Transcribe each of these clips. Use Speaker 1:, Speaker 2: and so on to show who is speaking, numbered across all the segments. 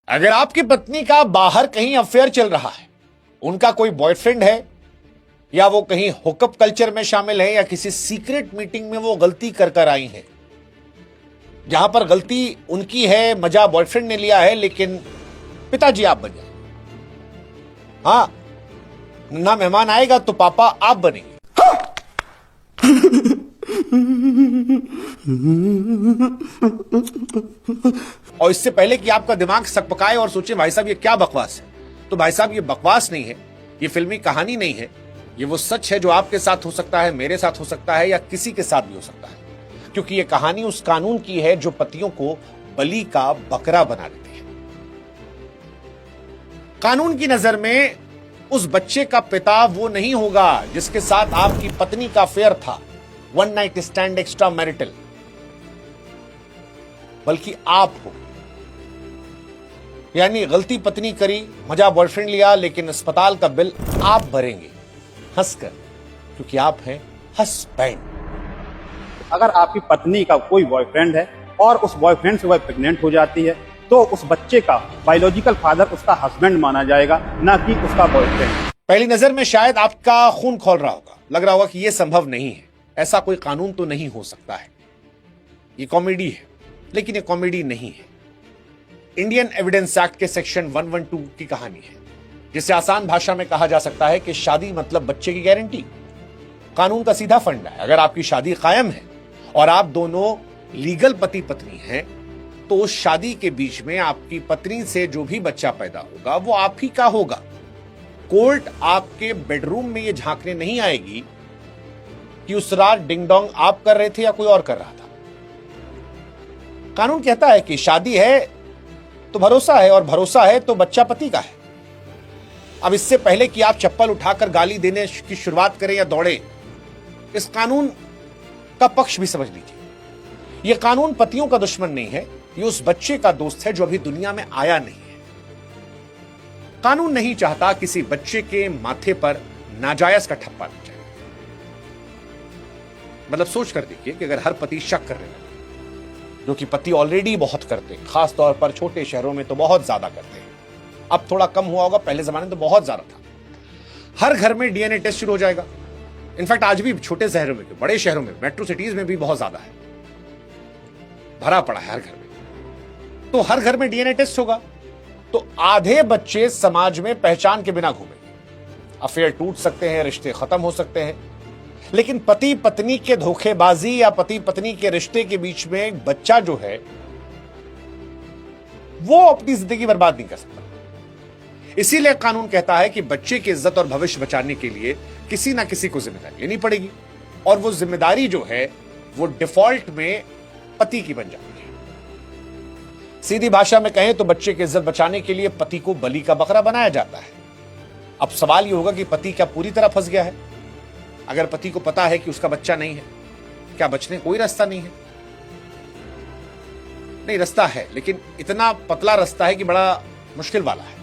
Speaker 1: अगर आपकी पत्नी का बाहर कहीं अफेयर चल रहा है, उनका कोई बॉयफ्रेंड है, या वो कहीं हुकअप कल्चर में शामिल है, या किसी सीक्रेट मीटिंग में वो गलती कर कर आई है, जहां पर गलती उनकी है, मजा बॉयफ्रेंड ने लिया है, लेकिन पिताजी आप बन जाए। हां, ना मेहमान आएगा तो पापा आप बनेंगे। और इससे पहले कि आपका दिमाग सकपकाए और सोचे भाई साहब ये क्या बकवास है, तो भाई साहब ये बकवास नहीं है, ये फिल्मी कहानी नहीं है, ये वो सच है जो आपके साथ हो सकता है, मेरे साथ हो सकता है, या किसी के साथ भी हो सकता है। क्योंकि ये कहानी उस कानून की है जो पतियों को बलि का बकरा बना देती है। कानून की नजर में उस बच्चे का पिता वो नहीं होगा जिसके साथ आपकी पत्नी का अफेयर था, one night stand extra marital, बल्कि आप हो। यानी गलती पत्नी करी, मजा बॉयफ्रेंड लिया, लेकिन अस्पताल का बिल आप भरेंगे हंसकर, क्योंकि आप हैं हस्बैंड।
Speaker 2: अगर आपकी पत्नी का कोई बॉयफ्रेंड है और उस बॉयफ्रेंड से वह प्रेग्नेंट हो जाती है, तो उस बच्चे का बायोलॉजिकल फादर उसका हस्बैंड माना जाएगा, ना कि उसका बॉयफ्रेंड।
Speaker 1: पहली नजर में शायद आपका खून खौल रहा होगा, लग रहा होगा कि यह संभव नहीं है, ऐसा कोई कानून तो नहीं हो सकता है, ये कॉमेडी है। लेकिन ये कॉमेडी नहीं है, इंडियन एविडेंस एक्ट के सेक्शन 112 की कहानी है, जिसे आसान भाषा में कहा जा सकता है कि शादी मतलब बच्चे की गारंटी। कानून का सीधा फंडा है, अगर आपकी शादी कायम है और आप दोनों लीगल पति पत्नी हैं, तो उस शादी के बीच में आपकी पत्नी से जो भी बच्चा पैदा होगा वो आप ही का होगा। कोर्ट आपके बेडरूम में ये झांकने नहीं आएगी कि उस रात डिंग डोंग आप कर रहे थे या कोई और कर रहा था। कानून कहता है कि शादी है तो भरोसा है, और भरोसा है तो बच्चा पति का है। अब इससे पहले कि आप चप्पल उठाकर गाली देने की शुरुआत करें या दौड़े, इस कानून का पक्ष भी समझ लीजिए। यह कानून पतियों का दुश्मन नहीं है, यह उस बच्चे का दोस्त है जो अभी दुनिया में आया नहीं है। कानून नहीं चाहता किसी बच्चे के माथे पर नाजायज का ठप्पा लग जाए। मतलब सोच कर देखिए कि अगर हर पति शक करने लगे, जो कि पति ऑलरेडी बहुत करते हैं, खास तौर पर छोटे शहरों में तो बहुत ज्यादा करते हैं, अब थोड़ा कम हुआ होगा, पहले जमाने में तो बहुत ज्यादा था। हर घर में डीएनए टेस्ट शुरू हो जाएगा। इनफैक्ट आज भी छोटे शहरों में, बड़े शहरों में, मेट्रो सिटीज में भी बहुत ज्यादा है, भरा पड़ा है हर घर में। तो हर घर में डीएनए टेस्ट होगा, तो आधे बच्चे समाज में पहचान के बिना घूमेंगे। अफेयर टूट सकते हैं, रिश्ते खत्म हो सकते हैं, लेकिन पति पत्नी के धोखेबाजी या पति पत्नी के रिश्ते के बीच में एक बच्चा जो है वो अपनी जिंदगी बर्बाद नहीं कर सकता। इसीलिए कानून कहता है कि बच्चे की इज्जत और भविष्य बचाने के लिए किसी ना किसी को जिम्मेदारी लेनी पड़ेगी, और वो जिम्मेदारी जो है वो डिफॉल्ट में पति की बन जाती है। सीधी भाषा में कहें तो बच्चे की इज्जत बचाने के लिए पति को बलि का बकरा बनाया जाता है। अब सवाल यह होगा कि पति क्या पूरी तरह फंस गया है? अगर पति को पता है कि उसका बच्चा नहीं है, क्या बचने कोई रास्ता नहीं है? नहीं, रास्ता है, लेकिन इतना पतला रास्ता है कि बड़ा मुश्किल वाला है।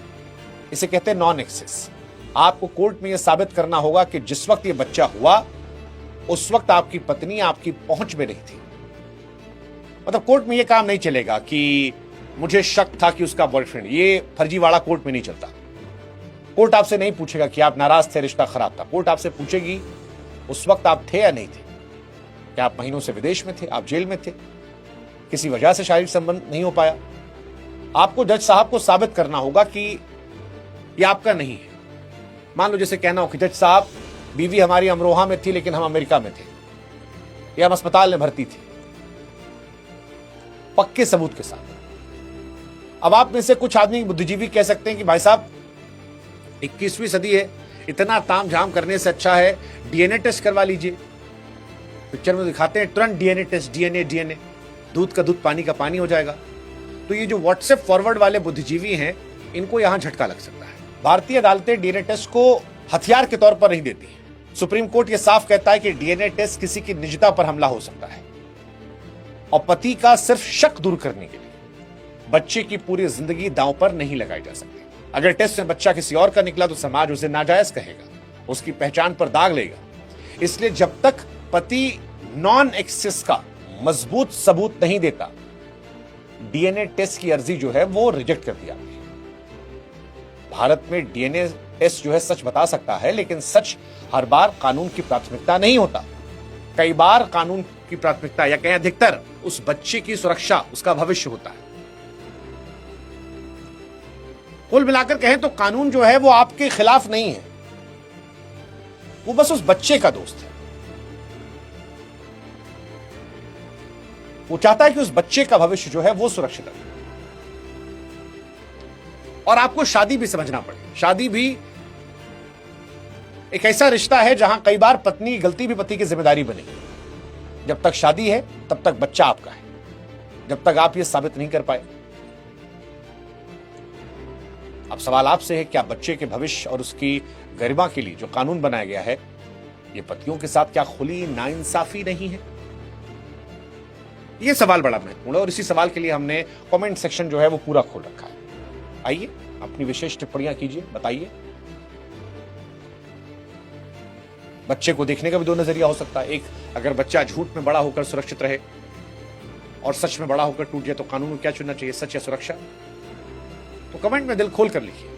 Speaker 1: इसे कहते हैं नॉन एक्सेस। आपको कोर्ट में यह साबित करना होगा कि जिस वक्त यह बच्चा हुआ उस वक्त आपकी पत्नी आपकी पहुंच में नहीं थी। मतलब कोर्ट में यह काम नहीं चलेगा कि मुझे शक था कि उसका बॉयफ्रेंड, ये फर्जीवाड़ा कोर्ट में नहीं चलता। कोर्ट आपसे नहीं पूछेगा कि आप नाराज थे, रिश्ता खराब था। कोर्ट आपसे पूछेगी उस वक्त आप थे या नहीं थे, क्या आप महीनों से विदेश में थे, आप जेल में थे, किसी वजह से शारीरिक संबंध नहीं हो पाया। आपको जज साहब को साबित करना होगा कि यह आपका नहीं है। मान लो जैसे कहना हो कि जज साहब, बीवी हमारी अमरोहा में थी लेकिन हम अमेरिका में थे, या हम अस्पताल में भर्ती थे, पक्के सबूत के साथ। अब आप में से कुछ आदमी बुद्धिजीवी कह सकते हैं कि भाई साहब 21वीं सदी है, इतना ताम झाम करने से अच्छा है डीएनए टेस्ट करवा लीजिए। पिक्चर में दिखाते हैं तुरंत डीएनए टेस्ट, डीएनए, दूध का दूध पानी का पानी हो जाएगा। तो ये जो व्हाट्सएप फॉरवर्ड वाले बुद्धिजीवी हैं, इनको यहां झटका लग सकता है। भारतीय अदालतें डीएनए टेस्ट को हथियार के तौर पर नहीं देती है। सुप्रीम कोर्ट यह साफ कहता है कि डीएनए टेस्ट किसी की निजता पर हमला हो सकता है, और पति का सिर्फ शक दूर करने के लिए बच्चे की पूरी जिंदगी दांव पर नहीं लगाई जा सकती। अगर टेस्ट में बच्चा किसी और का निकला तो समाज उसे नाजायज कहेगा, उसकी पहचान पर दाग लेगा। इसलिए जब तक पति नॉन एक्सेस का मजबूत सबूत नहीं देता, डीएनए टेस्ट की अर्जी जो है वो रिजेक्ट कर दिया। भारत में डीएनए टेस्ट जो है सच बता सकता है, लेकिन सच हर बार कानून की प्राथमिकता नहीं होता। कई बार कानून की प्राथमिकता या कहीं अधिकतर उस बच्चे की सुरक्षा, उसका भविष्य होता है। कुल मिलाकर कहें तो कानून जो है वो आपके खिलाफ नहीं है, वो बस उस बच्चे का दोस्त है। वो चाहता है कि उस बच्चे का भविष्य जो है वो सुरक्षित रहे। और आपको शादी भी समझना पड़े। शादी भी एक ऐसा रिश्ता है जहां कई बार पत्नी की गलती भी पति की जिम्मेदारी बनेगी। जब तक शादी है तब तक बच्चा आपका है, जब तक आप ये साबित नहीं कर पाए। अब सवाल आपसे है, क्या बच्चे के भविष्य और उसकी गरिमा के लिए जो कानून बनाया गया है, ये पतियों के साथ क्या खुली नाइंसाफी नहीं है? ये सवाल बड़ा महत्वपूर्ण है और इसी सवाल के लिए हमने कमेंट सेक्शन जो है वो पूरा खोल रखा है। आइए अपनी विशेष टिप्पणियां कीजिए, बताइए। बच्चे को देखने का भी दो नजरिया हो सकता है। एक, अगर बच्चा झूठ में बड़ा होकर सुरक्षित रहे और सच में बड़ा होकर टूट जाए तो कानून को क्या चुनना चाहिए, सच या सुरक्षा? तो कमेंट में दिल खोल कर लिखिए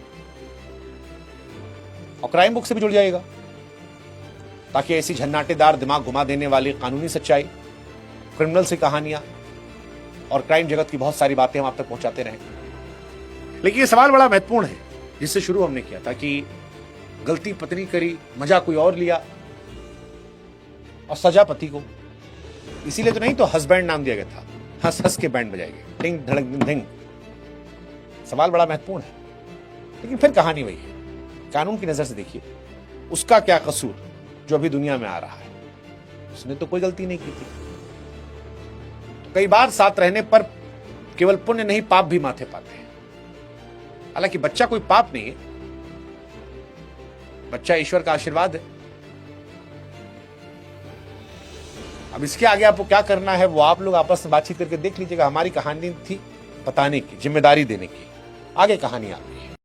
Speaker 1: और क्राइम बुक से भी जुड़ जाइएगा, ताकि ऐसी झन्नाटेदार, दिमाग घुमा देने वाली कानूनी सच्चाई, क्रिमिनल से कहानियां और क्राइम जगत की बहुत सारी बातें हम आप तक पहुंचाते रहें। लेकिन ये सवाल बड़ा महत्वपूर्ण है, जिससे शुरू हमने किया था कि गलती पत्नी करी, मजा कोई और लिया और सजा पति को। इसीलिए तो नहीं तो हस्बैंड नाम दिया गया था, हंस हंस के बैंड बजाएंगे, टिंग धड़क दिन धिंग। सवाल बड़ा महत्वपूर्ण है, लेकिन फिर कहानी वही है। कानून की नजर से देखिए, उसका क्या कसूर जो अभी दुनिया में आ रहा है? उसने तो कोई गलती नहीं की थी। तो कई बार साथ रहने पर केवल पुण्य नहीं, पाप भी माथे पाते हैं। हालांकि बच्चा कोई पाप नहीं है, बच्चा ईश्वर का आशीर्वाद है। अब इसके आगे आपको क्या करना है वो आप लोग आपस में बातचीत करके देख लीजिएगा। हमारी कहानी थी बताने की, जिम्मेदारी देने की, आगे कहानी आपकी।